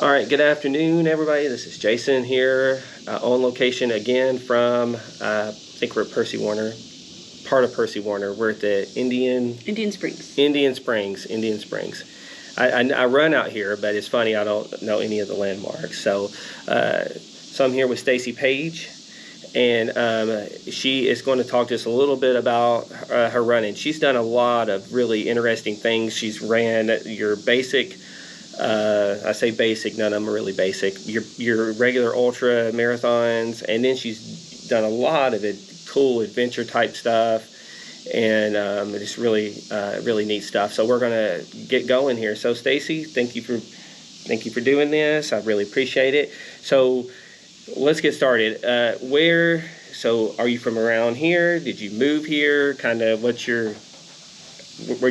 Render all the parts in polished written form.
All right, good afternoon, everybody. This is Jason here on location again from, I think we're at Percy Warner, part of Percy Warner. We're at the Indian Springs. I run out here, but it's funny, I don't know any of the landmarks. So I'm here with Stacie Page, and she is going to talk to us a little bit about her running. She's done a lot of really interesting things. She's ran your basic, I say basic, none of them are really basic, your regular ultra marathons, and then she's done a lot of cool adventure type stuff, and it's really neat stuff. So we're gonna get going here. So Stacie, thank you for doing this. I really appreciate it. So let's get started. So are you from around here? Did you move here? Kind of where'd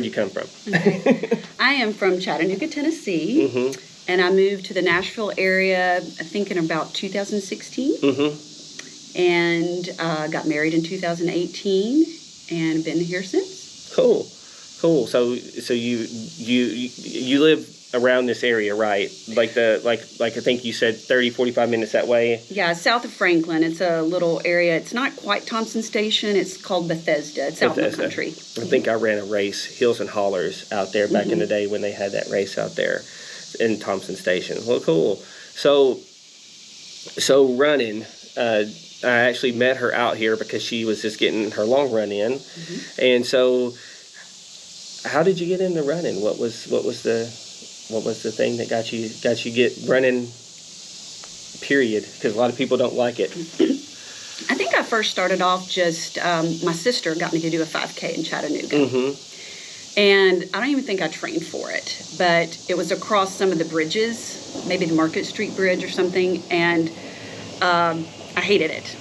you come from? Okay. I am from Chattanooga, Tennessee, and I moved to the Nashville area, I think in about 2016, and got married in 2018, and been here since. Cool. So you live around this area, right? Like I think you said 30, 45 minutes that way? Yeah, south of Franklin. It's a little area. It's not quite Thompson Station. It's called Bethesda. It's out in the country. I think I ran a race, Hills and Hollers, out there back in the day when they had that race out there in Thompson Station. Well, cool. So running, I actually met her out here because she was just getting her long run in. And so how did you get into running? What was the thing that got you get running, period? Because a lot of people don't like it. I think I first started off just, my sister got me to do a 5K in Chattanooga. And I don't even think I trained for it, but it was across some of the bridges, maybe the Market Street Bridge or something, and I hated it.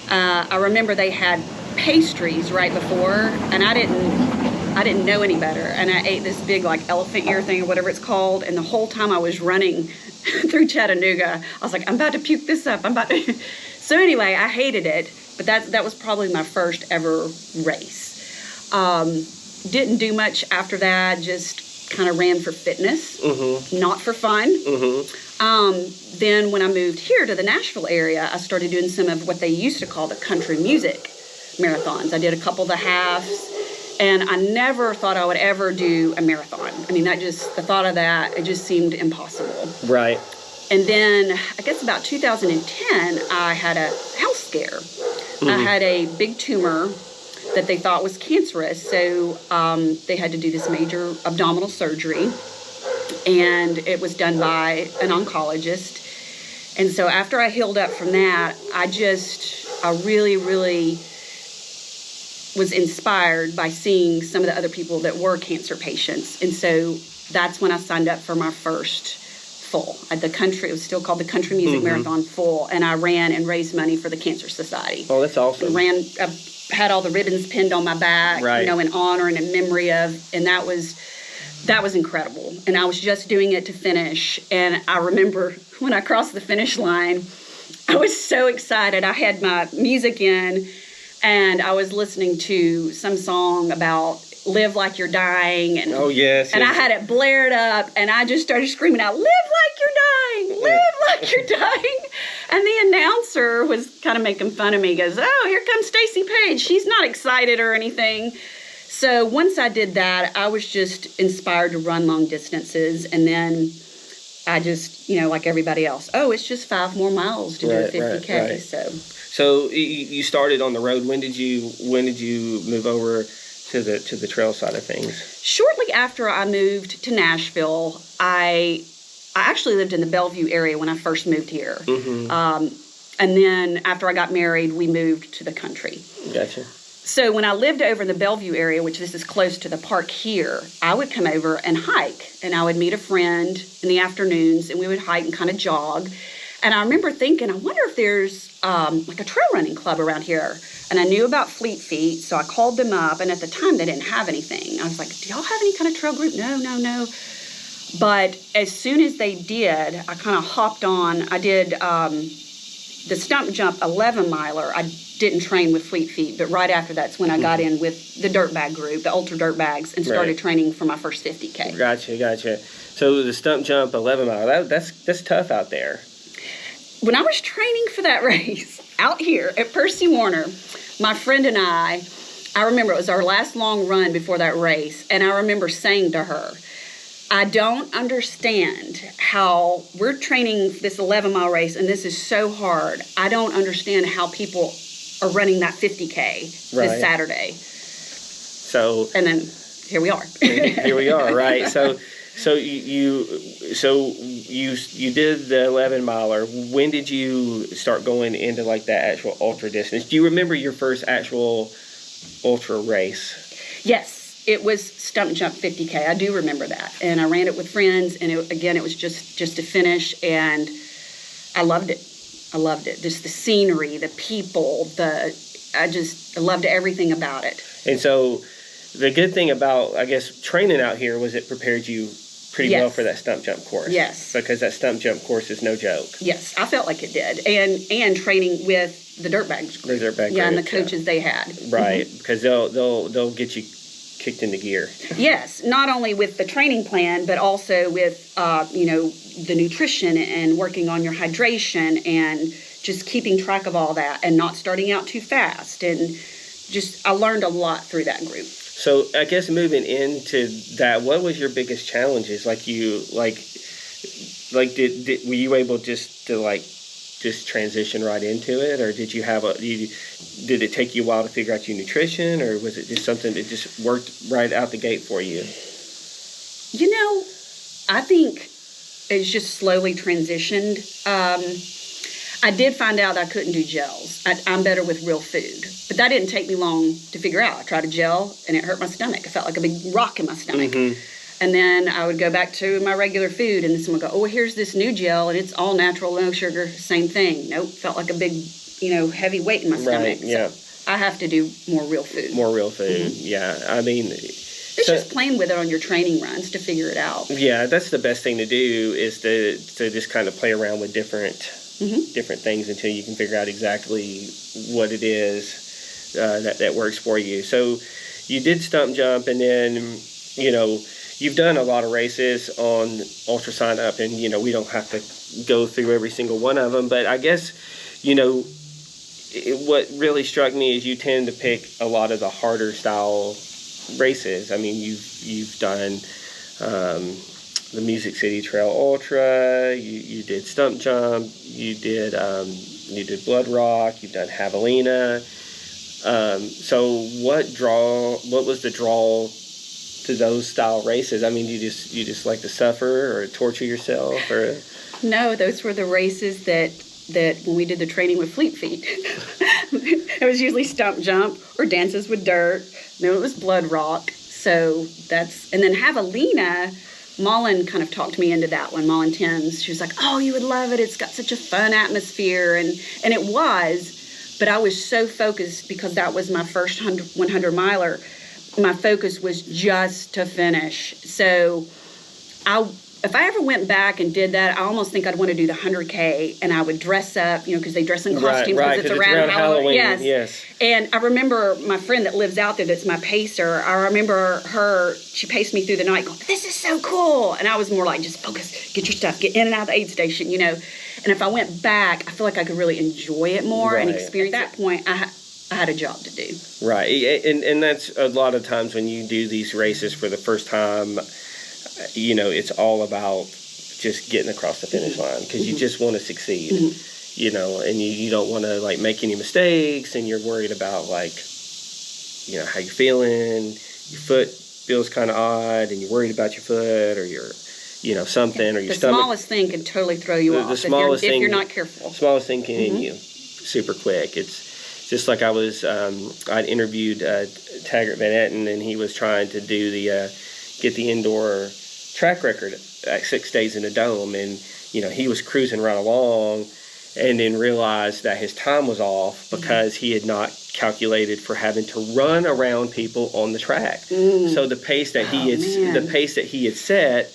I remember they had pastries right before, and I didn't know any better, and I ate this big like elephant ear thing or whatever it's called, and the whole time I was running through Chattanooga, I was like, I'm about to puke this up. So anyway, I hated it, but that was probably my first ever race. Didn't do much after that, just kind of ran for fitness, not for fun. Then when I moved here to the Nashville area, I started doing some of what they used to call the country music marathons. I did a couple of the halves. And I never thought I would ever do a marathon. I mean, the thought of that, it just seemed impossible. Right. And then, I guess about 2010, I had a health scare. I had a big tumor that they thought was cancerous. So they had to do this major abdominal surgery. And it was done by an oncologist. And so after I healed up from that, I really, really was inspired by seeing some of the other people that were cancer patients. And so that's when I signed up for my first full. It was still called the Country Music Marathon Full, and I ran and raised money for the Cancer Society. Oh, that's awesome. I had all the ribbons pinned on my back, right, in honor and in memory of, and that was incredible. And I was just doing it to finish. And I remember when I crossed the finish line, I was so excited. I had my music in, and I was listening to some song about live like you're dying. And, oh, yes. And I had it blared up, and I just started screaming out, live like you're dying, live like you're dying. And the announcer was kind of making fun of me. He goes, oh, here comes Stacie Page. She's not excited or anything. So once I did that, I was just inspired to run long distances. And then I just, like everybody else, it's just 5 more miles to do a 50K. Right. So you started on the road. When did you move over to the trail side of things? Shortly after I moved to Nashville, I actually lived in the Bellevue area when I first moved here. And then after I got married, we moved to the country. Gotcha. So when I lived over in the Bellevue area, which this is close to the park here, I would come over and hike, and I would meet a friend in the afternoons, and we would hike and kind of jog. And I remember thinking, I wonder if there's like a trail running club around here. And I knew about Fleet Feet, so I called them up. And at the time, they didn't have anything. I was like, do y'all have any kind of trail group? No. But as soon as they did, I kind of hopped on. I did the stump jump 11 miler. I didn't train with Fleet Feet, but right after that's when I got in with the dirt bag group, the ultra dirt bags, and started training for my first 50K. Gotcha. So the stump jump 11 mile, that's tough out there. When I was training for that race out here at Percy Warner, my friend and I remember it was our last long run before that race, and I remember saying to her, I don't understand how we're training this 11-mile race, and this is so hard. I don't understand how people are running that 50K this Saturday. So, and then here we are. Here we are, right? So you did the 11 miler. When did you start going into like that actual ultra distance? Do you remember your first actual ultra race? Yes, it was stump jump 50K. I do remember that, and I ran it with friends. And it was just to finish, and I loved it. Just the scenery, the people, I loved everything about it. And so the good thing about, I guess, training out here was it prepared you pretty well for that stump jump course. Yes. Because that stump jump course is no joke. Yes, I felt like it did. And training with the dirt bags group. The dirt bag group, and the group, coaches they had. Right, because they'll get you kicked into gear. Yes, not only with the training plan, but also with the nutrition and working on your hydration and just keeping track of all that and not starting out too fast. And just I learned a lot through that group. So I guess moving into that, what was your biggest challenges? Were you able just to transition right into it, or did you did it take you a while to figure out your nutrition, or was it just something that just worked right out the gate for you? I think it's just slowly transitioned. I did find out I couldn't do gels. I'm better with real food. But that didn't take me long to figure out. I tried a gel, and it hurt my stomach. I felt like a big rock in my stomach. Mm-hmm. And then I would go back to my regular food, and then someone would go, oh, here's this new gel, and it's all natural, no sugar, same thing. Nope, felt like a big, heavy weight in my stomach. Right, yeah. So I have to do more real food. More real food, mm-hmm. Yeah. I mean... It's just playing with it on your training runs to figure it out. Yeah, that's the best thing to do is to just kind of play around with different things until you can figure out exactly what it is that works for you. So you did stump jump, and then, you've done a lot of races on Ultra Sign Up, and, we don't have to go through every single one of them. But I guess, what really struck me is you tend to pick a lot of the harder style races. I mean, you've done the Music City Trail Ultra. You did stump jump. You did Blood Rock. You've done Javelina. So what was the draw to those style races? I mean, you just like to suffer or torture yourself, or? No, those were the races that when we did the training with Fleet Feet, it was usually stump jump or dances with dirt. No, it was Blood Rock. So and then Javelina, Mullen kind of talked me into that one, Mullen Timms. She was like, oh, you would love it. It's got such a fun atmosphere. And it was, but I was so focused because that was my first 100 miler. My focus was just to finish. So if I ever went back and did that, I almost think I'd want to do the 100K, and I would dress up, because they dress in costumes because it's around Halloween. Yes. And I remember my friend that lives out there that's my pacer, I remember she paced me through the night going, this is so cool. And I was more like, just focus, get your stuff, get in and out of the aid station, And if I went back, I feel like I could really enjoy it more and experience. At that point, I had a job to do. Right. And that's a lot of times when you do these races for the first time, it's all about just getting across the finish line because you just want to succeed, and you don't want to make any mistakes, and you're worried about how you're feeling. Your foot feels kind of odd, and you're worried about your foot or your, something or your stomach. The smallest thing can totally throw you off if you're not careful. The smallest thing can end you super quick. It's just like I'd interviewed Taggart Van Etten, and he was trying to do get the indoor track record at 6 days in a dome, and he was cruising right along and then realized that his time was off because he had not calculated for having to run around people on the track. So the pace that he had set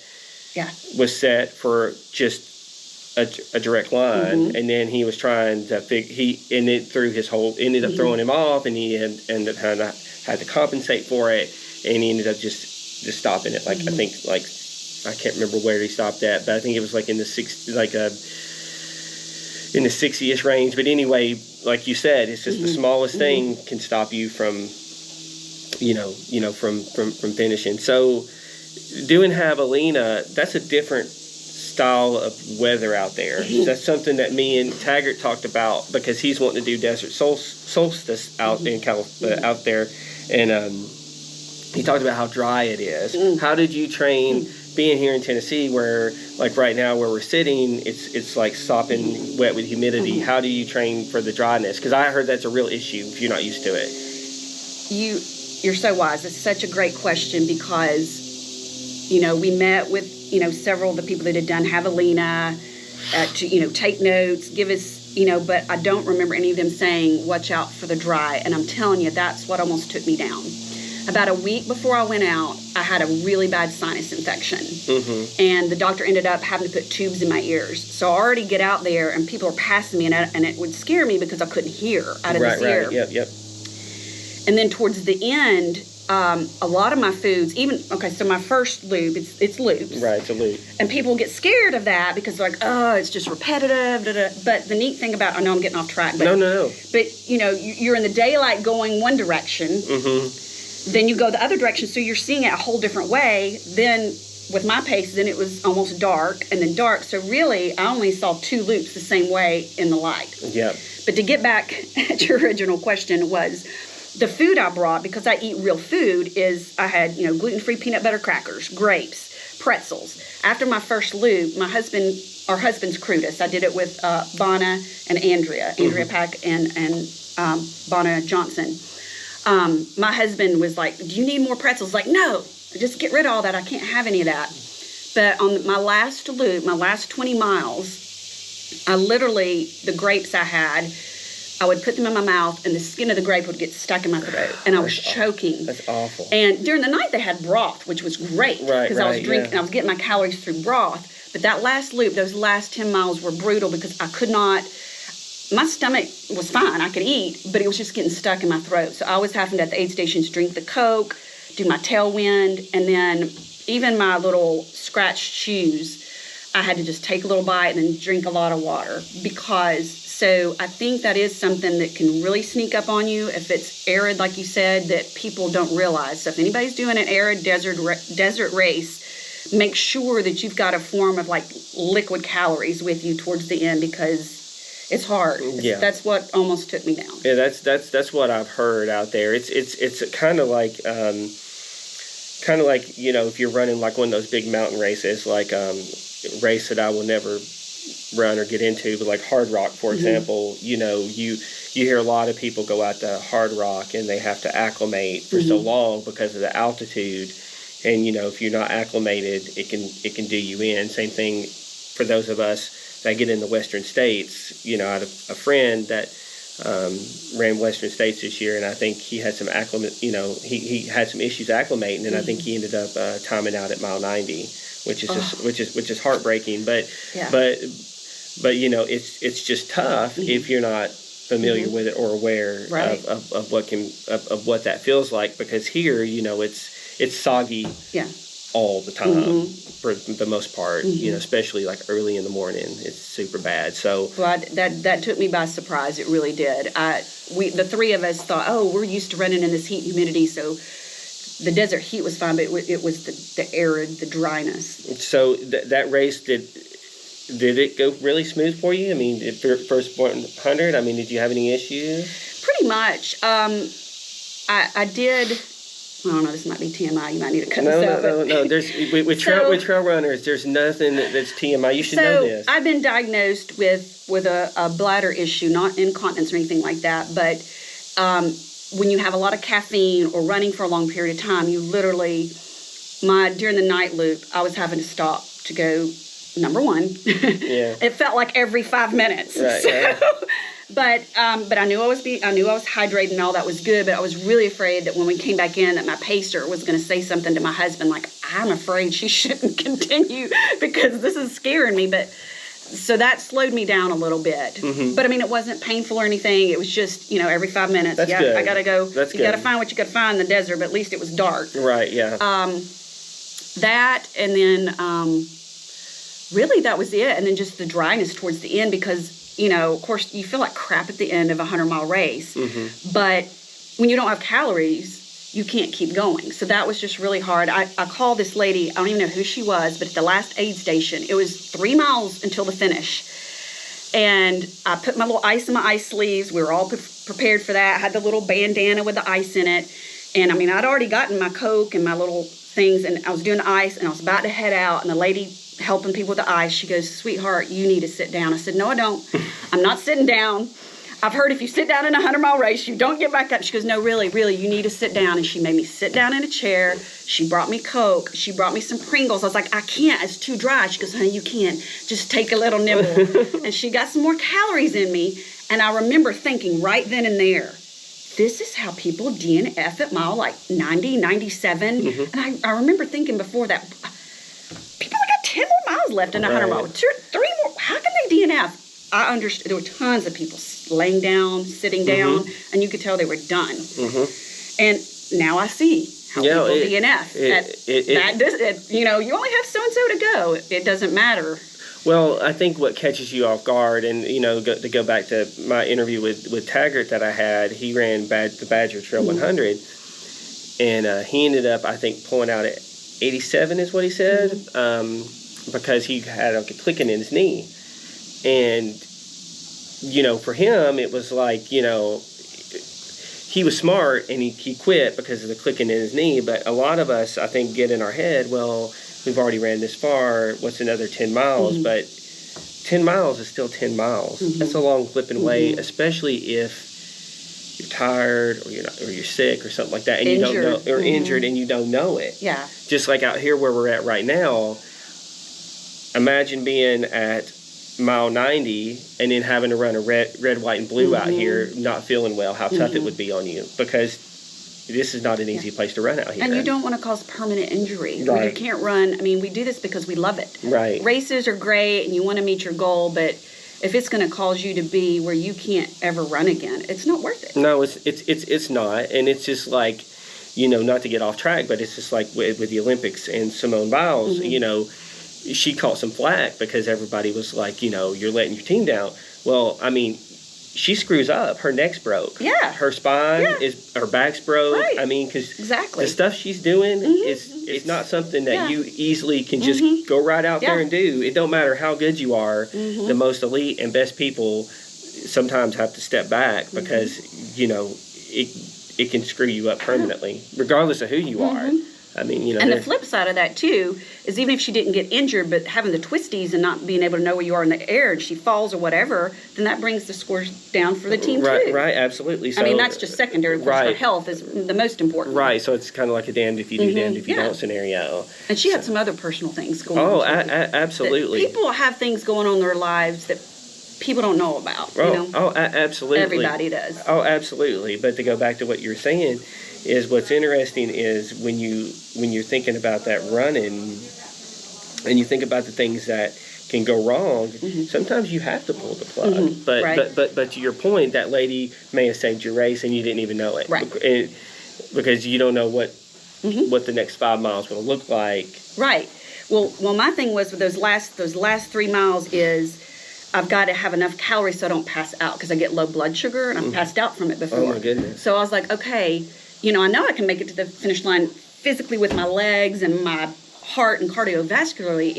was set for just a direct line, and then he was trying to ended up throwing him off, and he ended up had to compensate for it, and he ended up just stopping it. Like I think I can't remember where he stopped at, but I think it was like in the 60ish range. But anyway, like you said, it's just the smallest thing can stop you from from finishing. So doing javelina, that's a different style of weather out there. That's something that me and Taggart talked about, because he's wanting to do desert solstice out in out there, and he talked about how dry it is. How did you train being here in Tennessee, where like right now where we're sitting, it's like sopping wet with humidity? How do you train for the dryness? Because I heard that's a real issue if you're not used to it. You're so wise. It's such a great question, because we met with several of the people that had done javelina to take notes, give us but I don't remember any of them saying watch out for the dry. And I'm telling you, that's what almost took me down. About a week before I went out, I had a really bad sinus infection. And the doctor ended up having to put tubes in my ears. So I already get out there and people are passing me, and it would scare me because I couldn't hear out of this ear. Yep. And then towards the end, a lot of my foods, so my first loop, it's loops. Right, it's a loop. And people get scared of that because they're like, oh, it's just repetitive. But the neat thing about, I know I'm getting off track. But, No. But, you're in the daylight going one direction. Then you go the other direction, so you're seeing it a whole different way. Then with my pace, then it was almost dark and then dark. So really, I only saw 2 loops the same way in the light. Yep. But to get back at your original question was, the food I brought, because I eat real food, is I had, gluten-free peanut butter crackers, grapes, pretzels. After my first loop, our husbands crewed us. I did it with Bonna and Andrea Pack and Bonna Johnson. My husband was like, do you need more pretzels? Like, no, just get rid of all that. I can't have any of that. But on my last loop, my last 20 miles, the grapes I would put them in my mouth, and the skin of the grape would get stuck in my throat, and I was choking. That's awful. And during the night, they had broth, which was great, because I was drinking, I was getting my calories through broth. But that last loop, those last 10 miles were brutal, because I could not. My stomach was fine, I could eat, but it was just getting stuck in my throat. So I was having to, at the aid stations, drink the Coke, do my tailwind, and then even my little scratched shoes, I had to just take a little bite and then drink a lot of water. So I think that is something that can really sneak up on you if it's arid, like you said, that people don't realize. So if anybody's doing an arid desert race, make sure that you've got a form of like liquid calories with you towards the end, because it's hard. That's what almost took me down. Yeah, that's what I've heard out there. It's kind of like if you're running like one of those big mountain races, like race that I will never run or get into, but like Hard Rock, for example. You hear a lot of people go out to Hard Rock and they have to acclimate for so long because of the altitude, and if you're not acclimated, it can do you in. Same thing for those of us that get in the Western States. I had a friend that ran Western States this year, and I think he had some he had some issues acclimating, and I think he ended up timing out at mile 90, which is heartbreaking. But it's just tough if you're not familiar with it or aware of what that feels like, because here it's soggy all the time for the most part, especially like early in the morning. It's super bad. So that took me by surprise. It really did. The 3 of us thought, we're used to running in this heat and humidity, so the desert heat was fine, but it was the arid, the dryness. So that race, did it go really smooth for you? I mean, first 100, did you have any issues? Pretty much. I did. I don't know, this might be TMI. You might need to cut this out. No. There's with trail runners, there's nothing that's TMI. You should know this. I've been diagnosed with a bladder issue, not incontinence or anything like that. But when you have a lot of caffeine or running for a long period of time, you literally, during the night loop, I was having to stop to go. Number 1, It felt like every 5 minutes. Right. But I knew I was hydrated and all that was good. But I was really afraid that when we came back in, that my pacer was going to say something to my husband, like, I'm afraid she shouldn't continue because this is scaring me. But So that slowed me down a little bit. But I mean, it wasn't painful or anything. It was just, every 5 minutes. That's good. I gotta go. That's you good. gotta find what you gotta find in the desert, but at least it was dark. Right, yeah. That, and then really that was it. And then just the dryness towards the end because, of course, you feel like crap at the end of a 100-mile race. But when you don't have calories, you can't keep going. So that was just really hard. I called this lady, I don't even know who she was, but at the last aid station, it was 3 miles until the finish. And I put my little ice in my ice sleeves. We were all prepared for that. I had the little bandana with the ice in it. And I mean, I'd already gotten my Coke and my little things, and I was doing the ice, and I was about to head out, and the lady helping people with the ice, she goes, "Sweetheart, you need to sit down." I said, "No, I don't. I'm not sitting down. I've heard if you sit down in a 100-mile race, you don't get back up." She goes, "No, really, you need to sit down." And she made me sit down in a chair. She brought me Coke. She brought me some Pringles. I was like, "I can't. It's too dry." She goes, "Honey, you can. Just take a little nibble." And she got some more calories in me. And I remember thinking right then and there, this is how people DNF at mile like 90, 97. And I remember thinking before that, people got 10 more miles left in a 100 mile. 3 more. How can they DNF? I understood there were tons of people laying down, sitting down, and you could tell they were done. And now I see how people DNF. You only have so-and-so to go. It doesn't matter. Well, I think what catches you off guard, and, to go back to my interview with Taggart that I had, he ran the Badger Trail 100, and he ended up, I think, pulling out at 87 is what he said, because he had a clicking in his knee. And, for him, it was like, he was smart and he quit because of the clicking in his knee. But a lot of us, I think, get in our head, well, we've already ran this far. What's another 10 miles? But 10 miles is still 10 miles. That's a long flipping way, especially if you're tired or you're sick or something like that, and injured. You don't know, or injured and you don't know it. Yeah. Just like out here where we're at right now. Imagine being at mile 90 and then having to run a red, white, and blue out here, not feeling well, how tough it would be on you, because this is not an easy place to run out here. And you don't want to cause permanent injury. Right. You can't run. I mean, we do this because we love it. Right. Races are great and you want to meet your goal, but if it's going to cause you to be where you can't ever run again, it's not worth it. No, it's not. And it's just like, not to get off track, but it's just like with the Olympics and Simone Biles, she caught some flack because everybody was like, you're letting your team down. Well, I mean, she screws up. Her neck's broke. Yeah. Her spine her back's broke. Right. I mean, because exactly. the stuff she's doing it's not something that you easily can just go right out there and do. It don't matter how good you are. The most elite and best people sometimes have to step back because, it can screw you up permanently, regardless of who you are. I mean, and the flip side of that, too, is even if she didn't get injured, but having the twisties and not being able to know where you are in the air and she falls or whatever, then that brings the scores down for the team, too. Right, absolutely. So, I mean, that's just secondary. Of course, her health is the most important. Right, so it's kind of like a damned if you do, damned if you don't scenario. And she had some other personal things going on. Oh, absolutely. People have things going on in their lives that people don't know about, absolutely. Everybody does. Oh, absolutely. But to go back to what you're saying, is what's interesting is when you're thinking about that running and you think about the things that can go wrong, sometimes you have to pull the plug. But to your point, that lady may have saved your race and you didn't even know it. Right. Because you don't know what the next 5 miles will look like. Right. Well, my thing was with those last 3 miles is I've got to have enough calories so I don't pass out because I get low blood sugar and I've passed out from it before. Oh my goodness. So I was like, okay, I know I can make it to the finish line physically with my legs and my heart and cardiovascularly.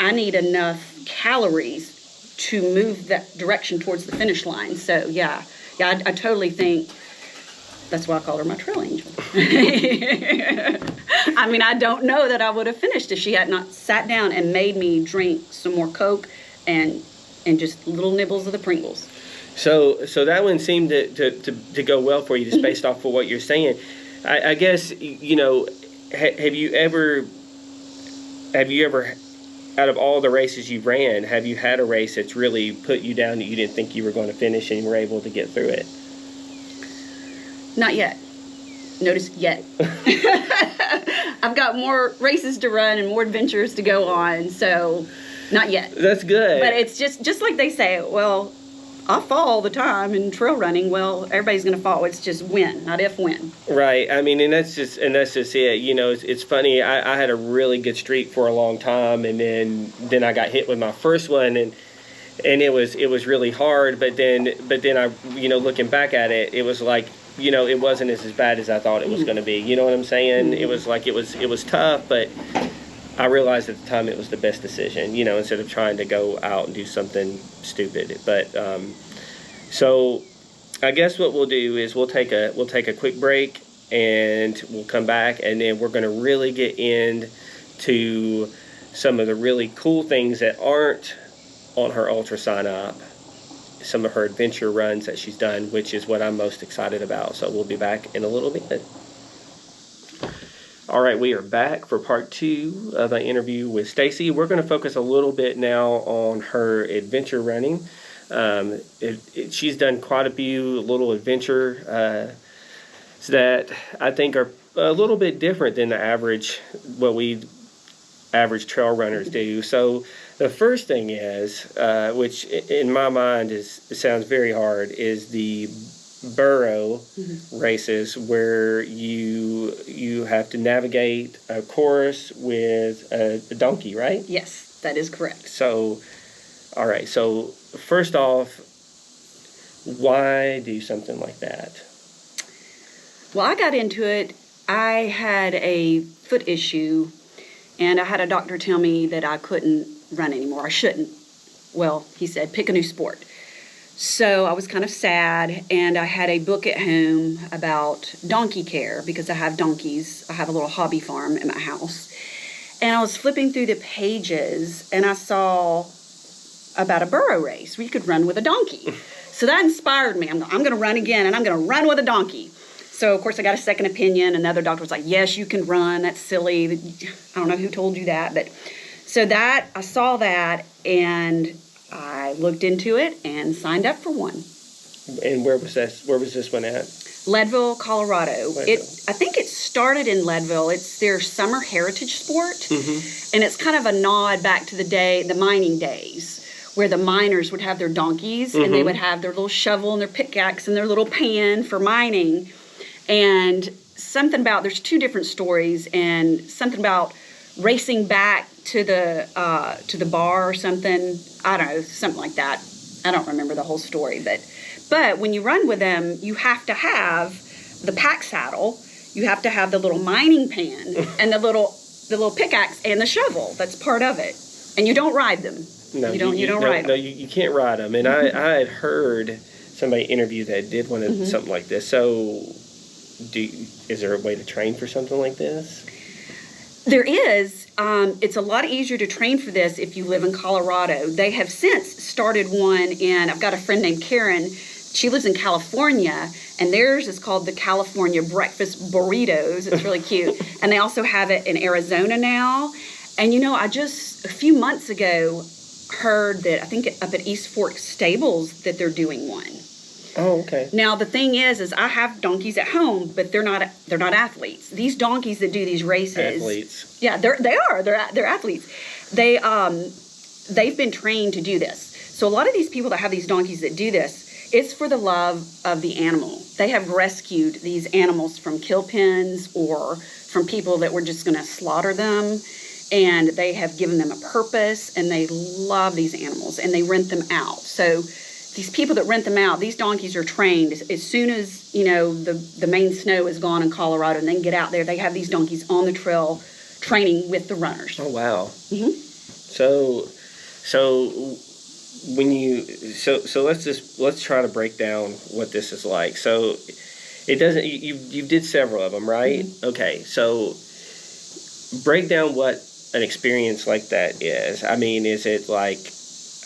I need enough calories to move that direction towards the finish line. So I totally think that's why I call her my trail angel. I mean, I don't know that I would have finished if she had not sat down and made me drink some more Coke and just little nibbles of the Pringles. So that one seemed to go well for you, just based off of what you're saying. I guess, have you ever, out of all the races you've ran, have you had a race that's really put you down that you didn't think you were going to finish and you were able to get through it? Not yet. Notice yet. I've got more races to run and more adventures to go on, so Not yet. That's good. But it's just like they say, well, I fall all the time in trail running. Well, everybody's going to fall. It's just when, not if, when. Right. I mean, and that's just it. You know, it's funny. I had a really good streak for a long time, and then I got hit with my first one, and it was really hard. But then I, you know, looking back at it, it was like, you know, it wasn't as bad as I thought it was going to be. You know what I'm saying? It was like it was tough, but I realized at the time it was the best decision. You know, instead of trying to go out and do something stupid. But so I guess what we'll do is we'll take a quick break, and we'll come back, and then we're going to really get into some of the really cool things that aren't on her ultra sign up, some of her adventure runs that she's done, which is what I'm most excited about. So we'll be back in a little bit. All right, we are back for part 2 of an interview with Stacie. We're going to focus a little bit now on her adventure running. She's done quite a few little adventure that I think are a little bit different than the average trail runners do. So the first thing is, which in my mind sounds very hard, is the burro races, where you have to navigate a course with a donkey, right? Yes, that is correct. So, all right. So first off, why do something like that? Well, I got into it. I had a foot issue, and I had a doctor tell me that I couldn't run anymore. I shouldn't. Well, he said, pick a new sport. So I was kind of sad, and I had a book at home about donkey care because I have donkeys. I have a little hobby farm at my house. And I was flipping through the pages, and I saw about a burro race where you could run with a donkey. So that inspired me. I'm going to run again, and I'm going to run with a donkey. So, of course, I got a second opinion. Another doctor was like, yes, you can run. That's silly. I don't know who told you that. But so that, I saw that, and I looked into it and signed up for one. And where was this one at? Leadville, Colorado. Leadville. I think it started in Leadville. It's their summer heritage sport. And it's kind of a nod back to the mining days, where the miners would have their donkeys, and they would have their little shovel and their pickaxe and their little pan for mining. And something about, there's 2 different stories, and something about racing back to the bar or something. I don't know, something like that. I don't remember the whole story, but when you run with them, you have to have the pack saddle, you have to have the little mining pan, and the little pickaxe and the shovel. That's part of it. And you don't ride them. No, you don't ride them. No, you can't ride them. And I had heard somebody interview that did one of something like this. So is there a way to train for something like this? There is. It's a lot easier to train for this if you live in Colorado. They have since started one I've got a friend named Karen. She lives in California, and theirs is called the California Breakfast Burritos. It's really cute. And they also have it in Arizona now. And, you know, I just a few months ago heard that, I think up at East Fork Stables, that they're doing one. Oh, okay. Now the thing is I have donkeys at home, but they're not athletes. These donkeys that do these races, athletes. Yeah, they're athletes. They've been trained to do this. So a lot of these people that have these donkeys that do this, it's for the love of the animal. They have rescued these animals from kill pens or from people that were just going to slaughter them, and they have given them a purpose, and they love these animals, and they rent them out. So these people that rent them out, these donkeys are trained. As soon as, you know, the main snow is gone in Colorado and they can get out there, they have these donkeys on the trail training with the runners. Oh, wow. So when so let's try to break down what this is like. So it doesn't, you did several of them, right? Okay. So break down what an experience like that is. I mean, is it like,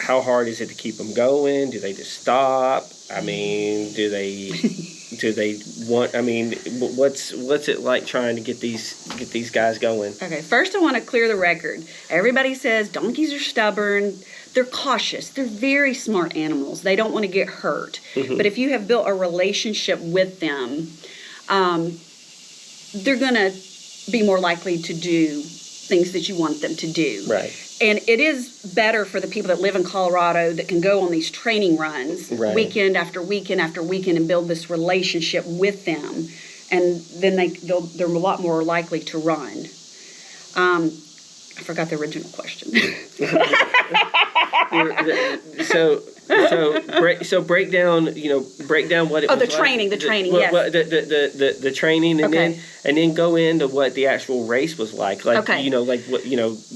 how hard is it to keep them going? Do they just stop? I mean, do they want? I mean, what's it like trying to get these guys going? Okay, first I want to clear the record. Everybody says donkeys are stubborn. They're cautious. They're very smart animals. They don't want to get hurt. But if you have built a relationship with them, they're gonna be more likely to do things that you want them to do. Right. And it is better for the people that live in Colorado that can go on these training runs weekend after weekend after weekend and build this relationship with them. And then they're a lot more likely to run. I forgot the original question. So break down what it was the training, yes. The training, and Okay. then go into what the actual race was like. Okay.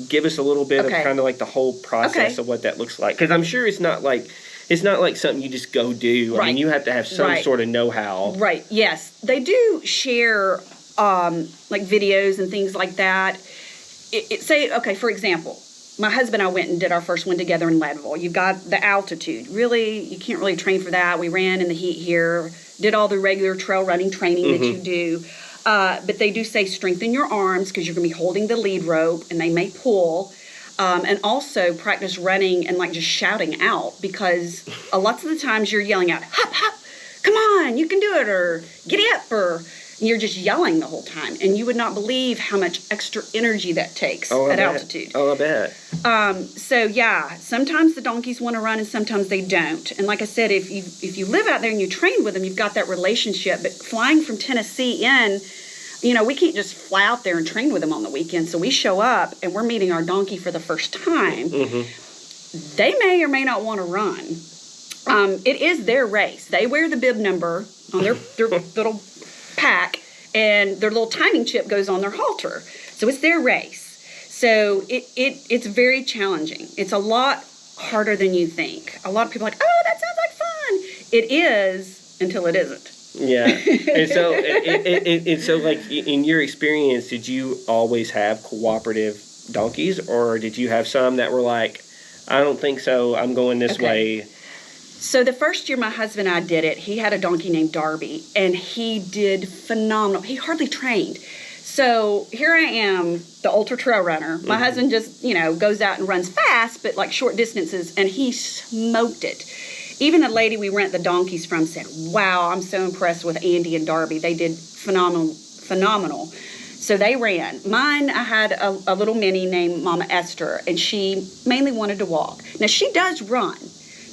Give us a little bit Okay. of kind of like the whole process Okay. of what that looks like. Because I'm sure it's not like something you just go do. I Right. mean, you have to have some Right. sort of know-how. Right, yes. They do share like videos and things like that. For example, my husband and I went and did our first one together in Leadville. You've got the altitude. Really, you can't really train for that. We ran in the heat here, did all the regular trail running training that you do. But they do say strengthen your arms because you're going to be holding the lead rope and they may pull. And also practice running and like just shouting out because lots of the times you're yelling out, hop, hop, come on, you can do it, or giddy up, or you're just yelling the whole time. And you would not believe how much extra energy that takes at altitude. Oh, I bet. Sometimes the donkeys want to run and sometimes they don't. And like I said, if you live out there and you train with them, you've got that relationship. But flying from Tennessee in, we can't just fly out there and train with them on the weekend. So we show up and we're meeting our donkey for the first time. Mm-hmm. They may or may not want to run. It is their race. They wear the bib number on their little pack, and their little timing chip goes on their halter. So it's their race. So it's very challenging. It's a lot harder than you think. A lot of people are like, oh, that sounds like fun. It is until it isn't. Yeah, and so, like in your experience, did you always have cooperative donkeys, or did you have some that were like, I don't think so, I'm going this way? So the first year my husband and I did it, he had a donkey named Darby, and he did phenomenal. He hardly trained. So here I am, the ultra trail runner. My husband just, goes out and runs fast, but like short distances, and he smoked it. Even a lady we rent the donkeys from said, wow, I'm so impressed with Andy and Darby. They did phenomenal. So they ran. Mine, I had a little mini named Mama Esther, and she mainly wanted to walk. Now, she does run.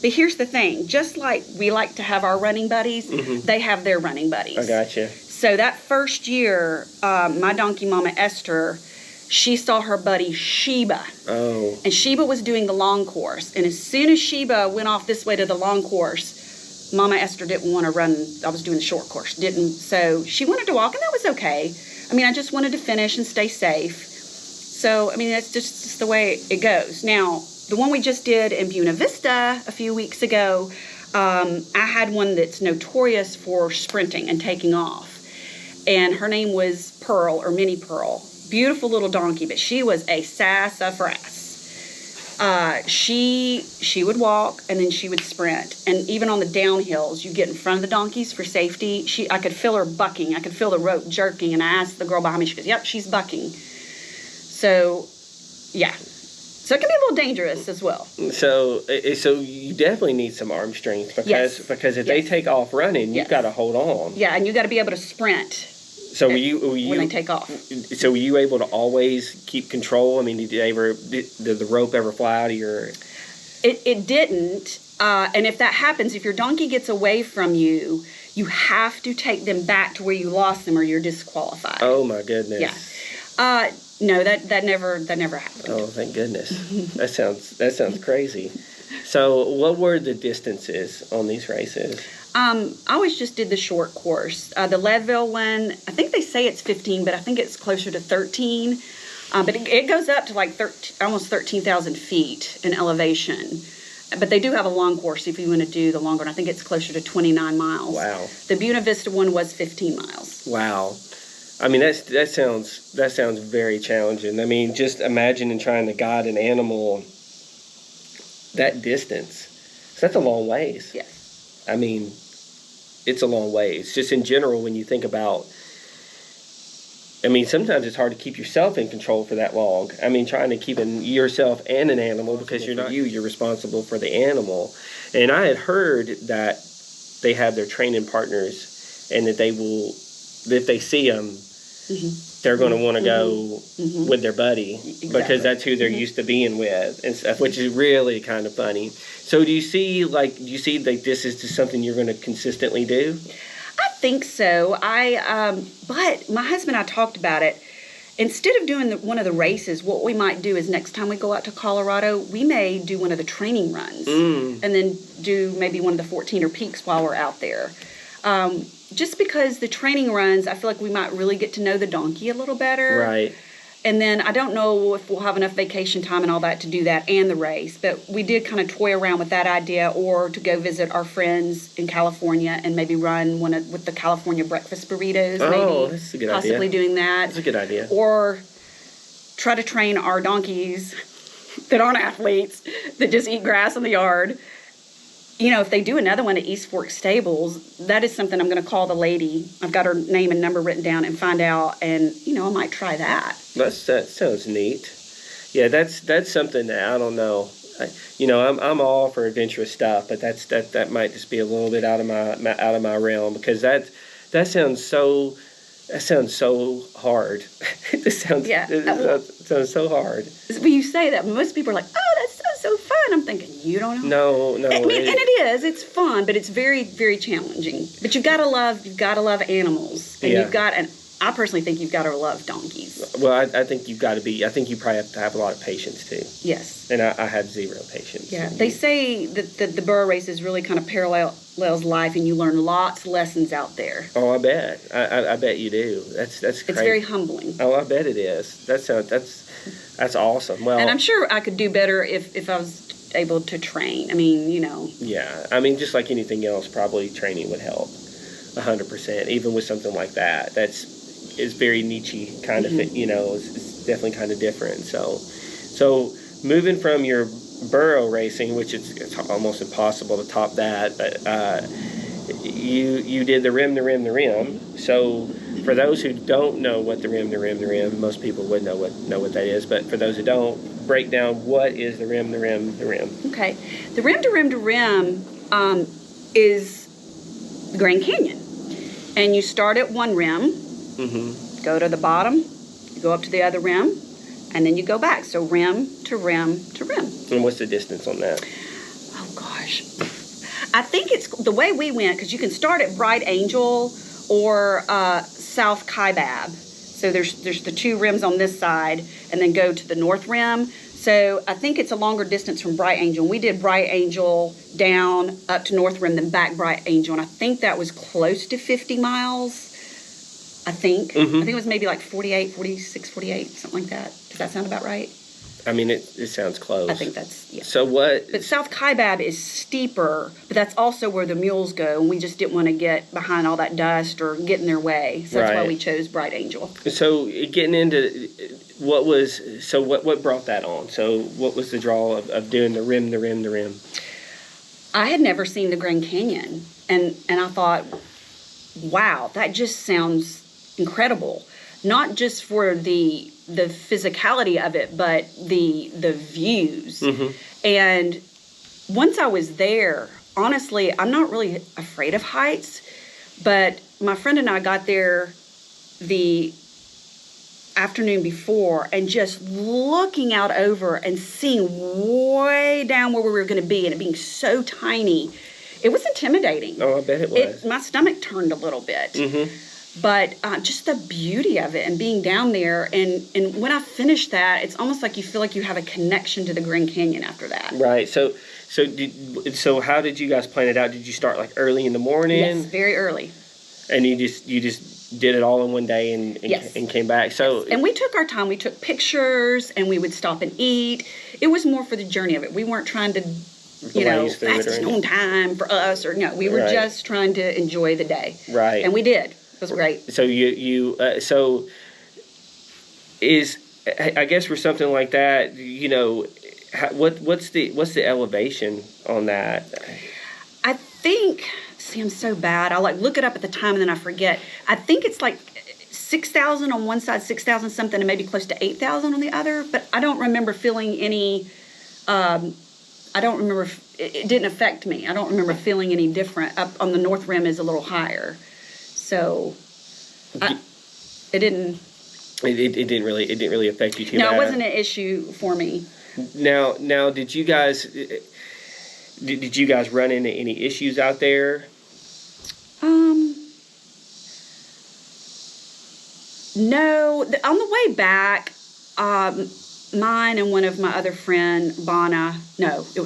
But here's the thing. Just like we like to have our running buddies, they have their running buddies. I gotcha. So that first year, my donkey, Mama Esther, she saw her buddy Sheba. Oh. And Sheba was doing the long course. And as soon as Sheba went off this way to the long course, Mama Esther didn't want to run. I was doing the short course. So she wanted to walk, and that was okay. I mean, I just wanted to finish and stay safe. So, I mean, that's just the way it goes. Now, the one we just did in Buena Vista a few weeks ago, I had one that's notorious for sprinting and taking off. And her name was Pearl, or Mini Pearl. Beautiful little donkey, but she was a sassafras. She would walk and then she would sprint. And even on the downhills, you get in front of the donkeys for safety. I could feel her bucking. I could feel the rope jerking. And I asked the girl behind me, she goes, yep, she's bucking. So, yeah. So it can be a little dangerous as well. So you definitely need some arm strength because if they take off running, you've got to hold on. Yeah, and you got to be able to sprint. So when they take off. So were you able to always keep control? I mean, did the rope ever fly out of your? It didn't. And if that happens, if your donkey gets away from you, you have to take them back to where you lost them, or you're disqualified. Oh my goodness. Yeah. No, that never happened. Oh, thank goodness. That sounds crazy. So what were the distances on these races? I always just did the short course. The Leadville one, I think they say it's 15, but I think it's closer to 13. But it goes up to like almost 13,000 feet in elevation. But they do have a long course if you want to do the longer one. I think it's closer to 29 miles. Wow. The Buena Vista one was 15 miles. Wow. I mean, that sounds very challenging. I mean, just imagining trying to guide an animal that distance. So that's a long ways. Yes. I mean, it's a long ways. Just in general, when you think about, I mean, sometimes it's hard to keep yourself in control for that long. I mean, trying to keep yourself and an animal, because you're responsible for the animal. And I had heard that they have their training partners, and that they will, if they see them, they're going to want to go with their buddy because that's who they're used to being with and stuff, which is really kind of funny. So do you see like this is just something you're going to consistently do? I think so. But my husband and I talked about it. Instead of doing one of the races, what we might do is next time we go out to Colorado, we may do one of the training runs and then do maybe one of the 14er peaks while we're out there. Just because the training runs, I feel like we might really get to know the donkey a little better. Right. And then I don't know if we'll have enough vacation time and all that to do that and the race. But we did kind of toy around with that idea, or to go visit our friends in California and maybe run with the California breakfast burritos. Oh, maybe that's a good possibly idea. doing that. That's a good idea. Or try to train our donkeys that aren't athletes, that just eat grass in the yard. You know, if they do another one at East Fork Stables, that is something I'm going to call the lady. I've got her name and number written down and find out, and, you know, I might try that. That sounds neat. Yeah, that's something that I don't know. I'm all for adventurous stuff, but that might just be a little bit out of my realm, because that sounds so hard. It sounds so hard. When you say that, most people are like, "Oh, that sounds so fun." I'm thinking, you don't know. No. I mean, and it is. It's fun, but it's very, very challenging. But you've got to love animals, and I personally think you've got to love donkeys. Well, I think you've got to be. I think you probably have to have a lot of patience too. Yes. And I have zero patience. Yeah. They say that the burro races really kind of parallels life, and you learn lots of lessons out there. Oh, I bet. I bet you do. That's crazy. It's very humbling. Oh, I bet it is. That's awesome. Well, and I'm sure I could do better if I was able to train. I mean, you know. Yeah. I mean, just like anything else, probably training would help 100%. Even with something like that, it's very niche kind of, it's definitely kind of different. So moving from your burro racing, which it's almost impossible to top that, but you did the rim. So for those who don't know what the rim, most people would know what that is, but for those who don't, break down what is the rim. Okay, the rim is the Grand Canyon, and you start at one rim. Mm-hmm. Go to the bottom, you go up to the other rim, and then you go back. So rim to rim to rim. And what's the distance on that? Oh, gosh. I think it's the way we went, because you can start at Bright Angel or South Kaibab. So there's the two rims on this side, and then go to the north rim. So I think it's a longer distance from Bright Angel. We did Bright Angel down up to North Rim, then back Bright Angel, and I think that was close to 50 miles. I think. Mm-hmm. I think it was maybe like 48, 46, 48, something like that. Does that sound about right? I mean, it sounds close. I think that's, yeah. So what? But South Kaibab is steeper, but that's also where the mules go, and we just didn't want to get behind all that dust or get in their way. So that's why we chose Bright Angel. So getting into what brought that on? So what was the draw of doing the rim? I had never seen the Grand Canyon, and I thought, wow, that just sounds incredible. Not just for the physicality of it, but the views. Mm-hmm. And once I was there, honestly, I'm not really afraid of heights, but my friend and I got there the afternoon before, and just looking out over and seeing way down where we were going to be, and it being so tiny, it was intimidating. Oh, I bet it was. My stomach turned a little bit. Mm-hmm. But just the beauty of it and being down there, and when I finished that, it's almost like you feel like you have a connection to the Grand Canyon after that. Right. So how did you guys plan it out? Did you start like early in the morning? Yes, very early. And you just did it all in one day and yes. and came back. So yes. And we took our time. We took pictures, and we would stop and eat. It was more for the journey of it. We weren't trying to, fast on time for us, or no. We were just trying to enjoy the day. Right. And we did. It was great. So I guess for something like that, what's the elevation on that? I think, I'm so bad. I'll look it up at the time and then I forget. I think it's like 6,000 on one side, 6,000 something, and maybe close to 8,000 on the other. But I don't remember feeling any. It didn't affect me. I don't remember feeling any different. Up on the North Rim is a little higher. So, it didn't. It didn't really affect you too No, bad. it wasn't an issue for me. Now, did you guys run into any issues out there? No. On the way back, mine and one of my other friend, Bonna. No, it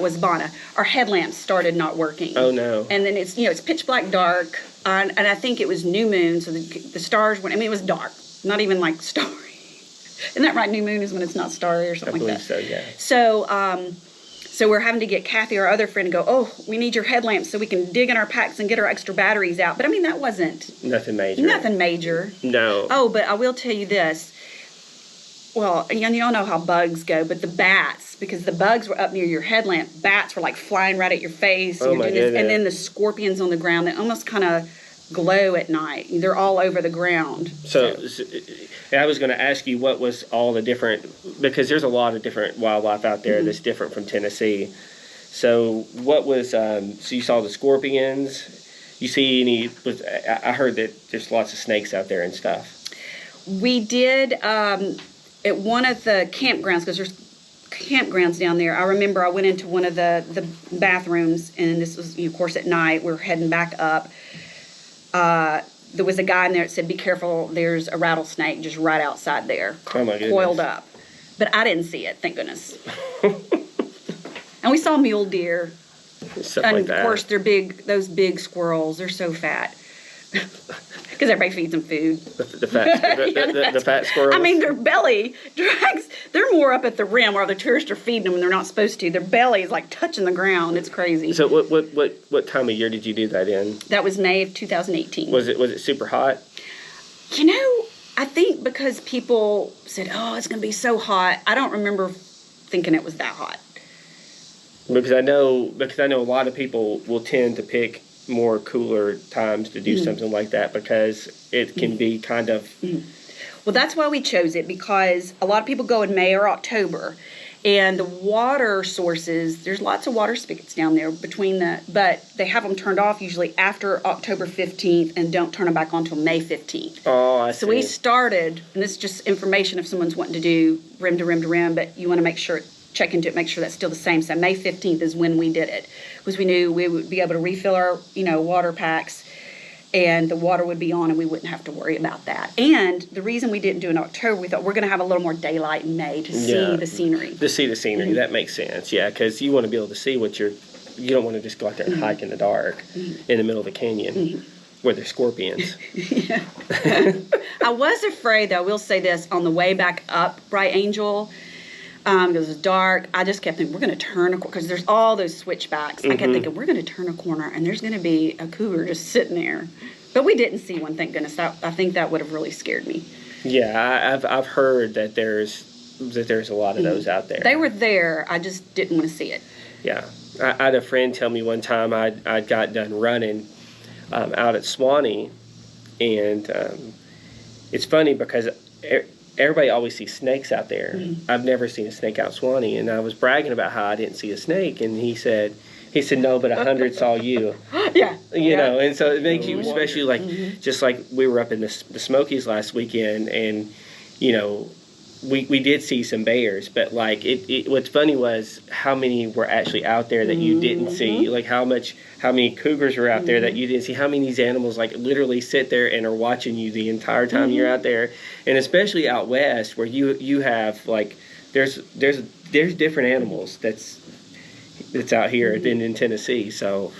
was Bonna. Our headlamps started not working. Oh no! And then it's pitch black dark, and I think it was new moon, so the stars weren't. I mean, it was dark, not even like starry. Isn't that right? New moon is when it's not starry or something like that. I believe so. Yeah. So we're having to get Kathy, our other friend, to go, oh, we need your headlamps so we can dig in our packs and get our extra batteries out. But I mean, that wasn't nothing major. Nothing major. No. Oh, but I will tell you this. Well, y'all know how bugs go, but the bats, because the bugs were up near your headlamp, bats were like flying right at your face. Oh, my goodness. And then the scorpions on the ground, they almost kind of glow at night. They're all over the ground. So I was going to ask you what was all the different, because there's a lot of different wildlife out there that's different from Tennessee. So what was, so you saw the scorpions, you see any, I heard that there's lots of snakes out there and stuff. We did, at one of the campgrounds, because there's campgrounds down there, I remember I went into one of the bathrooms, and this was, of course, at night. We're heading back up. There was a guy in there that said, be careful, there's a rattlesnake just right outside there, Oh my goodness. coiled up. But I didn't see it, thank goodness. And we saw mule deer. Stuff And like that. of course, they're big, those big squirrels, they're so fat. Because everybody feeds them food. The fat squirrels. I mean, their belly drags. They're more up at the rim where the tourists are feeding them and they're not supposed to. Their belly is like touching the ground. It's crazy. So what time of year did you do that in? That was May of 2018. Was it super hot? You know, I think because people said, "Oh, it's going to be so hot." I don't remember thinking it was that hot. Because I know a lot of people will tend to pick more cooler times to do something like that because it can be kind of... Well, that's why we chose it, because a lot of people go in May or October, and the water sources, there's lots of water spigots down there but they have them turned off usually after October 15th and don't turn them back on until May 15th. Oh, I see. So we started, and this is just information if someone's wanting to do rim to rim to rim, but you want to make sure, check into it, make sure that's still the same. So May 15th is when we did it, because we knew we would be able to refill our, water packs, and the water would be on, and we wouldn't have to worry about that. And the reason we didn't do it in October, we thought we're going to have a little more daylight in May to see the scenery. To see the scenery, that makes sense. Yeah, because you want to be able to see you don't want to just go out there and hike in the dark in the middle of a canyon where there's scorpions. Yeah. I was afraid, though, I will say this, on the way back up Bright Angel, because it was dark, I just kept thinking, we're going to turn a corner, because there's all those switchbacks. I kept thinking, we're going to turn a corner, and there's going to be a cougar just sitting there. But we didn't see one, thank goodness. I think that would have really scared me. Yeah, I've heard that there's a lot of those out there. They were there, I just didn't want to see it. Yeah. I had a friend tell me one time I got done running out at Swanee, and it's funny because everybody always sees snakes out there. I've never seen a snake out Swanee, and I was bragging about how I didn't see a snake, and he said, no, but 100 saw you. Yeah. You know, and so it makes you, especially like, just like we were up in the Smokies last weekend, and, we did see some bears, but like what's funny was how many were actually out there that you didn't see, like how many cougars were out there that you didn't see, how many of these animals like literally sit there and are watching you the entire time you're out there, and especially out west where you have like there's different animals that's out here than in Tennessee. So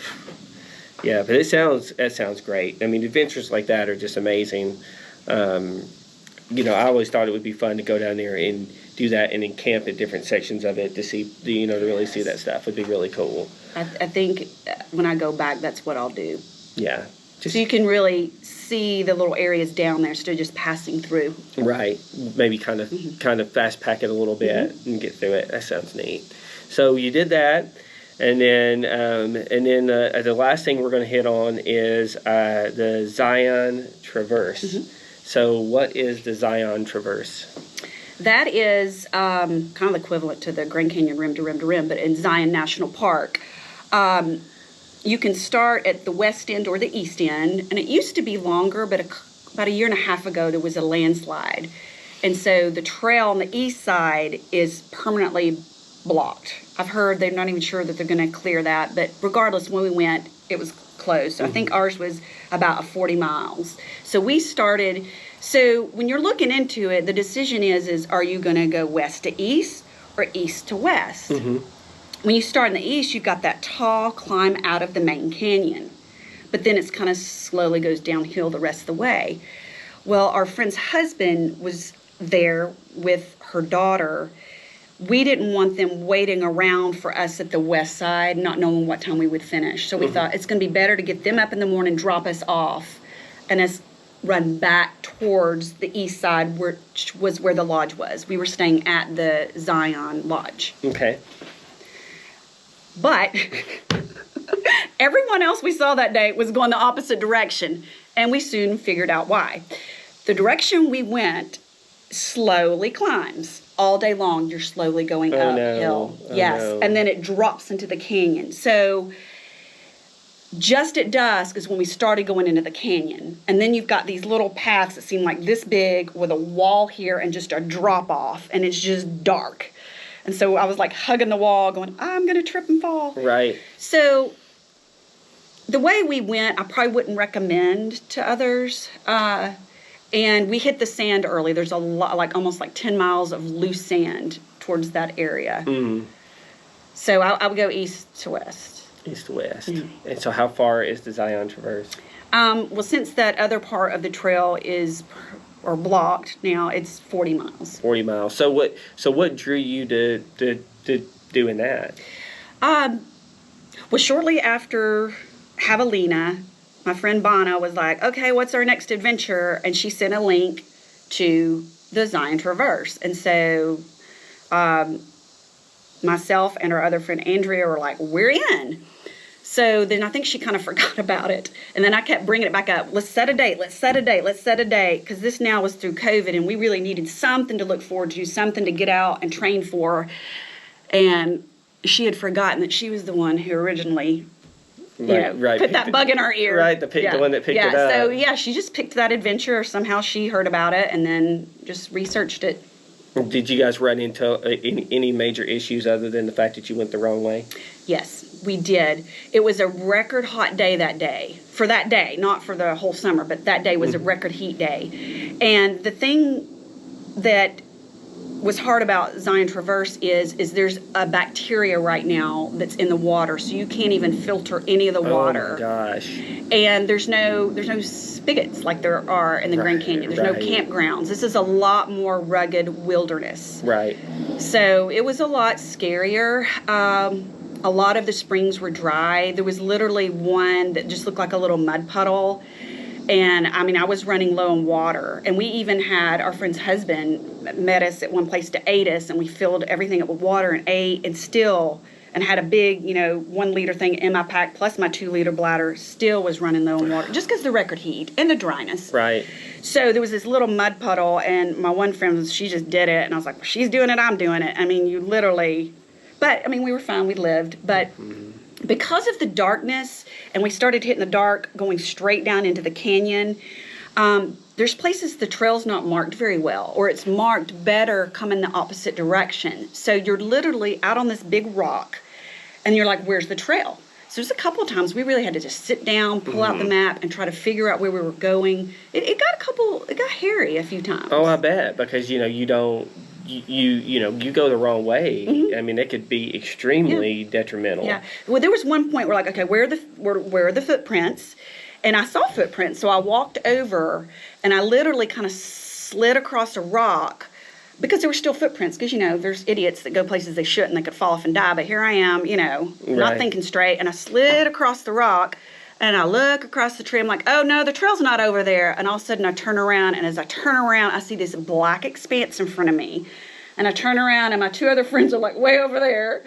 yeah, but that sounds great. I mean, adventures like that are just amazing. I always thought it would be fun to go down there and do that and then camp at different sections of it to see, to really see that stuff would be really cool. I think when I go back, that's what I'll do. Yeah. So you can really see the little areas down there instead of just passing through. Right. Maybe kind of fast pack it a little bit and get through it. That sounds neat. So you did that. And then the last thing we're going to hit on is the Zion Traverse. So what is the Zion Traverse? That is kind of equivalent to the Grand Canyon rim to rim to rim, but in Zion National Park. You can start at the west end or the east end, and it used to be longer, but about a year and a half ago, there was a landslide. And so the trail on the east side is permanently blocked. I've heard they're not even sure that they're going to clear that. But regardless, when we went, it was closed. So I think ours was about 40 miles. So we started. So when you're looking into it, the decision is are you going to go west to east or east to west? When you start in the east, you've got that tall climb out of the main canyon. But then it's kind of slowly goes downhill the rest of the way. Well, our friend's husband was there with her daughter. We didn't want them waiting around for us at the west side, not knowing what time we would finish. So we thought it's going to be better to get them up in the morning, drop us off, and us run back towards the east side, which was where the lodge was. We were staying at the Zion Lodge. Okay. But everyone else we saw that day was going the opposite direction, and we soon figured out why. The direction we went slowly climbs. All day long, you're slowly going uphill. Yes, and then it drops into the canyon. So just at dusk is when we started going into the canyon. And then you've got these little paths that seem like this big with a wall here and just a drop off, and it's just dark. And so I was like hugging the wall going, I'm going to trip and fall. Right. So the way we went, I probably wouldn't recommend to others. And we hit the sand early. There's a lot, like almost like 10 miles of loose sand towards that area. So I would go east to west. East to west. And so how far is the Zion Traverse? Well, since that other part of the trail is blocked now, it's 40 miles. 40 miles. So what drew you to doing that? Well, shortly after Javelina, my friend Bonna was like, okay, what's our next adventure? And she sent a link to the Zion Traverse. And so myself and our other friend Andrea were like, we're in. So then I think she kind of forgot about it. And then I kept bringing it back up. Let's set a date. Let's set a date. Let's set a date. Because this now was through COVID, and we really needed something to look forward to, something to get out and train for. And she had forgotten that she was the one who originally put that bug in our ear. Right, the one that picked it up. So, she just picked that adventure, or somehow she heard about it and then just researched it. Did you guys run into any major issues other than the fact that you went the wrong way? Yes, we did. It was a record hot day that day. For that day, not for the whole summer, but that day was a record heat day. And the thing that was hard about Zion Traverse is there's a bacteria right now that's in the water, so you can't even filter any of the water. Oh my gosh! And there's no spigots like there are in the Grand Canyon. There's no campgrounds. This is a lot more rugged wilderness. Right. So it was a lot scarier. A lot of the springs were dry. There was literally one that just looked like a little mud puddle. And, I mean, I was running low on water. And we even had our friend's husband met us at one place to aid us, and we filled everything up with water and ate and had a big, 1 liter thing in my pack, plus my 2 liter bladder, still was running low on water, just because the record heat and the dryness. Right. So there was this little mud puddle, and my one friend, she just did it. And I was like, well, she's doing it, I'm doing it. I mean, we were fine, we lived. But because of the darkness, and we started hitting the dark, going straight down into the canyon, there's places the trail's not marked very well, or it's marked better coming the opposite direction. So you're literally out on this big rock, and you're like, where's the trail? So there's a couple of times we really had to just sit down, pull out the map, and try to figure out where we were going. It got hairy a few times. Oh, I bet, because, you go the wrong way. I mean, it could be extremely detrimental. Yeah. Well, there was one point where like, okay, where are the footprints? And I saw footprints, so I walked over, and I literally kind of slid across a rock because there were still footprints. Because there's idiots that go places they shouldn't, they could fall off and die. But here I am, not thinking straight, and I slid across the rock. And I look across the tree. I'm like, oh, no, the trail's not over there. And all of a sudden, I turn around. And as I turn around, I see this black expanse in front of me. And I turn around, and my 2 other friends are, like, way over there.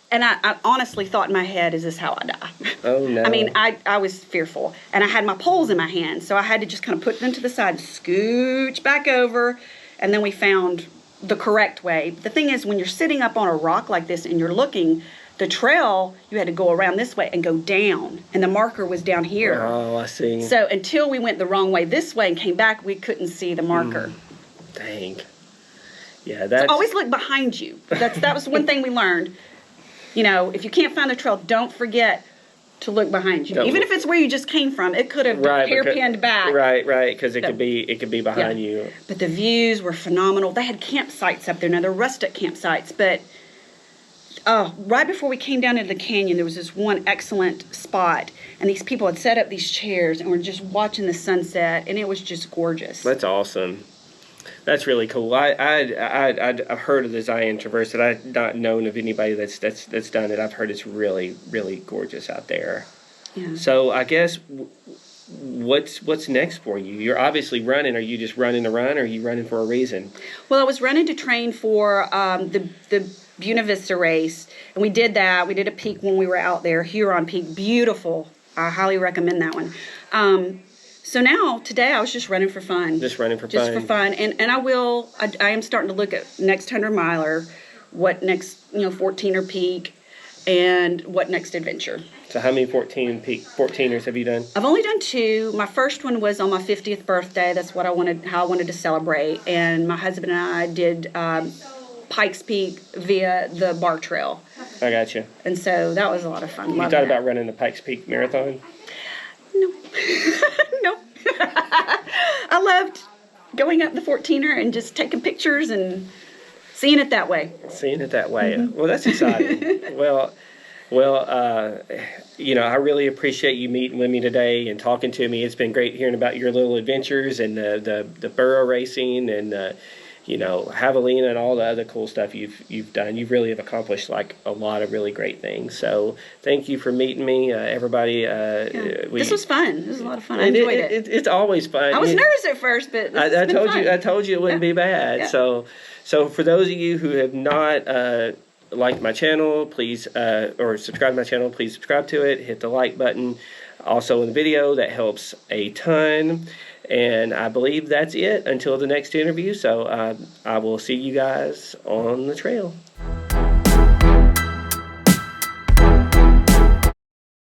And I honestly thought in my head, is this how I die? Oh, no. I mean, I was fearful. And I had my poles in my hand. So I had to just kind of put them to the side, scooch back over. And then we found the correct way. The thing is, when you're sitting up on a rock like this and you're looking, the trail, you had to go around this way and go down, and the marker was down here. Oh, I see. So until we went the wrong way this way and came back, we couldn't see the marker. Dang. Yeah, that's... So always look behind you. That was one thing we learned. You know, if you can't find the trail, don't forget to look behind you. Even if it's where you just came from, it could have hairpinned back. Right, because it could be behind you. But the views were phenomenal. They had campsites up there. Now they're rustic campsites, but right before we came down into the canyon, there was this one excellent spot, and these people had set up these chairs and were just watching the sunset, and it was just gorgeous. That's awesome. That's really cool. I've heard of the Zion Traverse, but I've not known of anybody that's done it. I've heard it's really, really gorgeous out there. Yeah. So I guess what's next for you? You're obviously running. Are you just running to run, or are you running for a reason? Well, I was running to train for the Buena Vista race, and we did that. We did a peak when we were out there, Huron Peak, beautiful. I highly recommend that one. So now, today, I was just running for fun. Just running for fun. Just for fun. And I am starting to look at next 100-miler, what next, 14er peak, and what next adventure. So how many 14ers have you done? I've only done 2. My first one was on my 50th birthday. That's how I wanted to celebrate. And my husband and I did Pikes Peak via the Bar Trail. I got you. And so that was a lot of fun. You thought about running the Pikes Peak Marathon? No. No. I loved going up the 14er and just taking pictures and seeing it that way. Seeing it that way. Mm-hmm. Well, that's exciting. Well, I really appreciate you meeting with me today and talking to me. It's been great hearing about your little adventures and the burro racing and javelina and all the other cool stuff you've done. You really have accomplished like a lot of really great things. So thank you for meeting me, everybody. This was fun. This was a lot of fun. I enjoyed it. It's always fun. I was nervous at first, but I told you it wouldn't be bad. Yeah. So for those of you who have not liked my channel, please or subscribe to my channel, please subscribe to it. Hit the like button. Also in the video, that helps a ton. And I believe that's it until the next interview. So I will see you guys on the trail.